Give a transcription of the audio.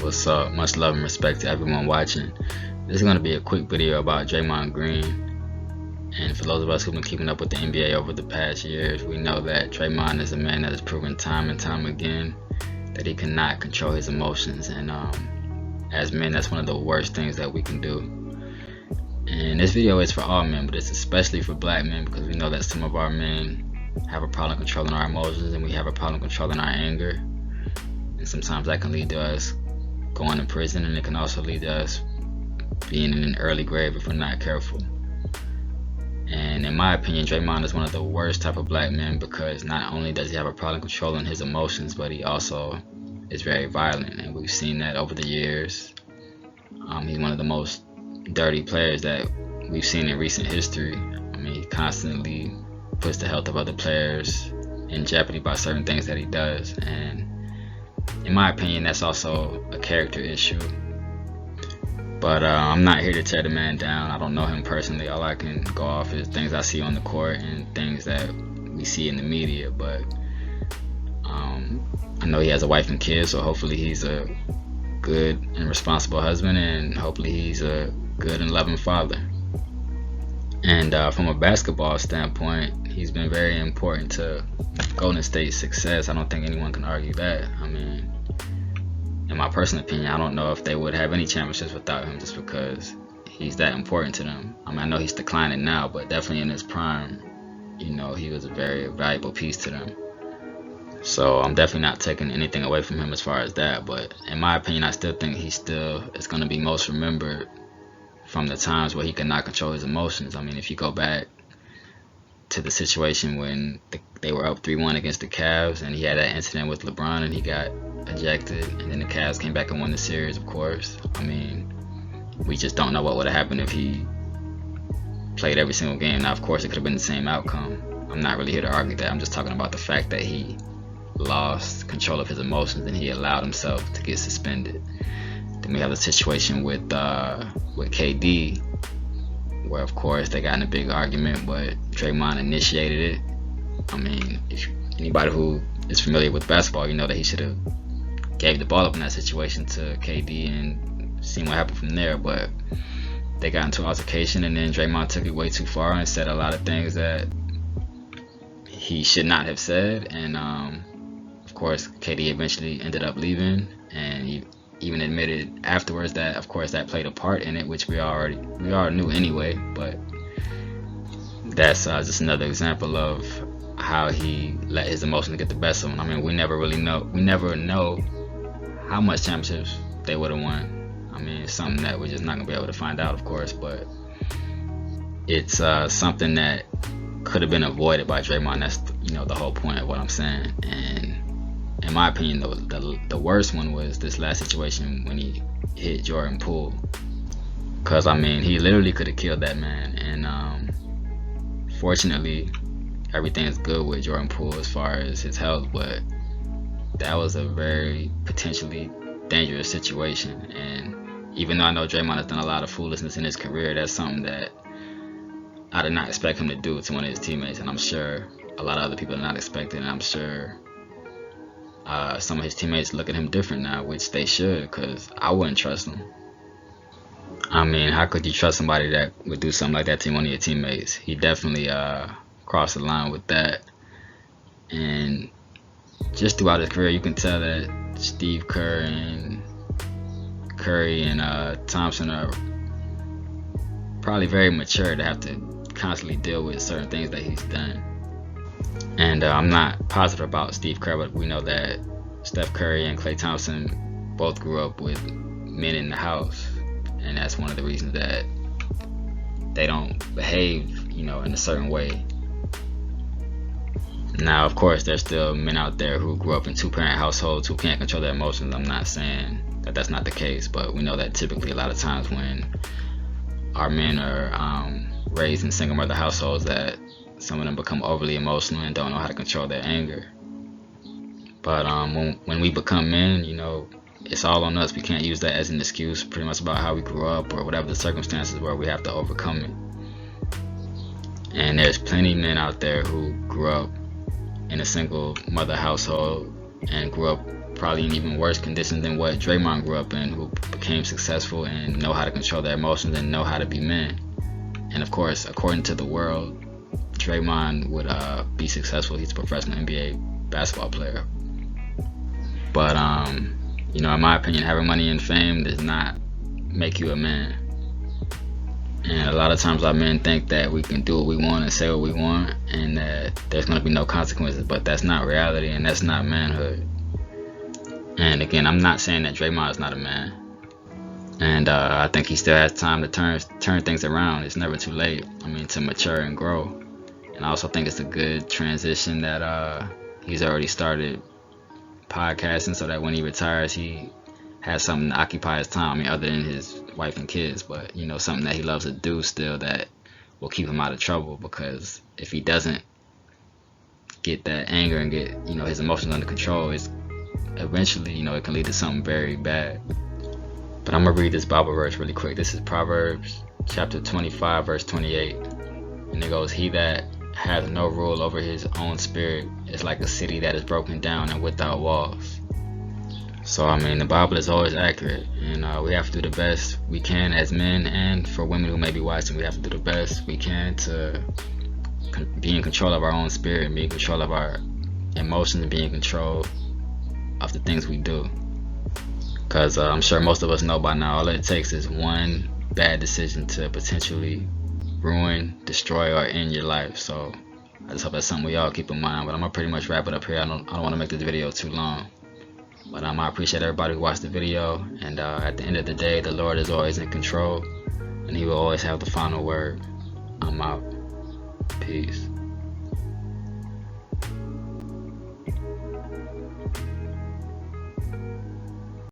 What's up? Much love and respect to everyone watching. This is going to be a quick video about Draymond Green. And for those of us who've been keeping up with the NBA over the past years, we know that Draymond is a man that has proven time and time again that he cannot control his emotions. And as men, that's one of the worst things that we can do. And this video is for all men, but it's especially for black men because we know that some of our men have a problem controlling our emotions and we have a problem controlling our anger. And sometimes that can lead to us going to prison, and it can also lead to us being in an early grave if we're not careful. And in my opinion, Draymond is one of the worst type of black men because not only does he have a problem controlling his emotions, but he also is very violent, and we've seen that over the years. He's one of the most dirty players that we've seen in recent history. I mean, he constantly puts the health of other players in jeopardy by certain things that he does, and in my opinion, that's also a character issue. But I'm not here to tear the man down. I don't know him personally. All I can go off is things I see on the court and things that we see in the media. But I know he has a wife and kids, so hopefully he's a good and responsible husband, and hopefully he's a good and loving father. And from a basketball standpoint, he's been very important to Golden State's success. I don't think anyone can argue that. I mean, in my personal opinion, I don't know if they would have any championships without him, just because he's that important to them. I mean, I know he's declining now, but definitely in his prime, you know, he was a very valuable piece to them. So I'm definitely not taking anything away from him as far as that, but in my opinion, I still think he still is going to be most remembered from the times where he could not control his emotions. I mean, if you go back to the situation when they were up 3-1 against the Cavs, and he had that incident with LeBron and he got ejected, and then the Cavs came back and won the series, of course. I mean, we just don't know what would have happened if he played every single game. Now, of course, it could have been the same outcome. I'm not really here to argue that. I'm just talking about the fact that he lost control of his emotions and he allowed himself to get suspended. Then we have the situation with KD, where of course they got in a big argument, but Draymond initiated it. I mean, if anybody who is familiar with basketball, you know that he should have gave the ball up in that situation to KD and seen what happened from there. But they got into an altercation, and then Draymond took it way too far and said a lot of things that he should not have said. And of course, KD eventually ended up leaving, and he even admitted afterwards that of course that played a part in it, which we all knew anyway. But that's just another example of how he let his emotions get the best of him. I mean, we never know how much championships they would have won. I mean, it's something that we're just not gonna be able to find out, of course, but it's something that could have been avoided by Draymond. That's the whole point of what I'm saying. And in my opinion, the worst one was this last situation when he hit Jordan Poole, because I mean, he literally could have killed that man. And fortunately, everything's good with Jordan Poole as far as his health, but that was a very potentially dangerous situation. And even though I know Draymond has done a lot of foolishness in his career, that's something that I did not expect him to do to one of his teammates, and I'm sure a lot of other people did not expect it, and I'm sure some of his teammates look at him different now, which they should, because I wouldn't trust him. I mean, how could you trust somebody that would do something like that to one of your teammates? He definitely crossed the line with that. And just throughout his career, you can tell that Steve Kerr and Curry and Thompson are probably very mature to have to constantly deal with certain things that he's done. And I'm not positive about Steve Kerr, but we know that Steph Curry and Klay Thompson both grew up with men in the house, and that's one of the reasons that they don't behave, in a certain way. Now, of course, there's still men out there who grew up in two-parent households who can't control their emotions. I'm not saying that that's not the case, but we know that typically a lot of times when our men are raised in single mother households, that some of them become overly emotional and don't know how to control their anger. But when we become men, it's all on us. We can't use that as an excuse pretty much about how we grew up or whatever the circumstances were. We have to overcome it. And there's plenty of men out there who grew up in a single mother household and grew up probably in even worse conditions than what Draymond grew up in, who became successful and know how to control their emotions and know how to be men. And of course, according to the world, Draymond would be successful. He's a professional NBA basketball player. But in my opinion, having money and fame does not make you a man. And a lot of times our men think that we can do what we want and say what we want and that there's going to be no consequences, but that's not reality and that's not manhood. And again, I'm not saying that Draymond is not a man. And I think he still has time to turn things around. It's never too late, to mature and grow. And I also think it's a good transition that he's already started podcasting so that when he retires, he has something to occupy his time. Other than his wife and kids, but something that he loves to do still that will keep him out of trouble. Because if he doesn't get that anger and get his emotions under control, it's eventually it can lead to something very bad. But I'm gonna read this Bible verse really quick. This is Proverbs chapter 25 verse 28, and it goes, "He that hath no rule over his own spirit is like a city that is broken down and without walls." So the Bible is always accurate, and we have to do the best we can as men, and for women who may be watching, we have to do the best we can to be in control of our own spirit, be in control of our emotions, and be in control of the things we do. Because I'm sure most of us know by now, all it takes is one bad decision to potentially ruin, destroy, or end your life. So I just hope that's something we all keep in mind. But I'm gonna pretty much wrap it up here. I don't want to make this video too long. But I appreciate everybody who watched the video, and at the end of the day, the Lord is always in control, and He will always have the final word. I'm out. Peace.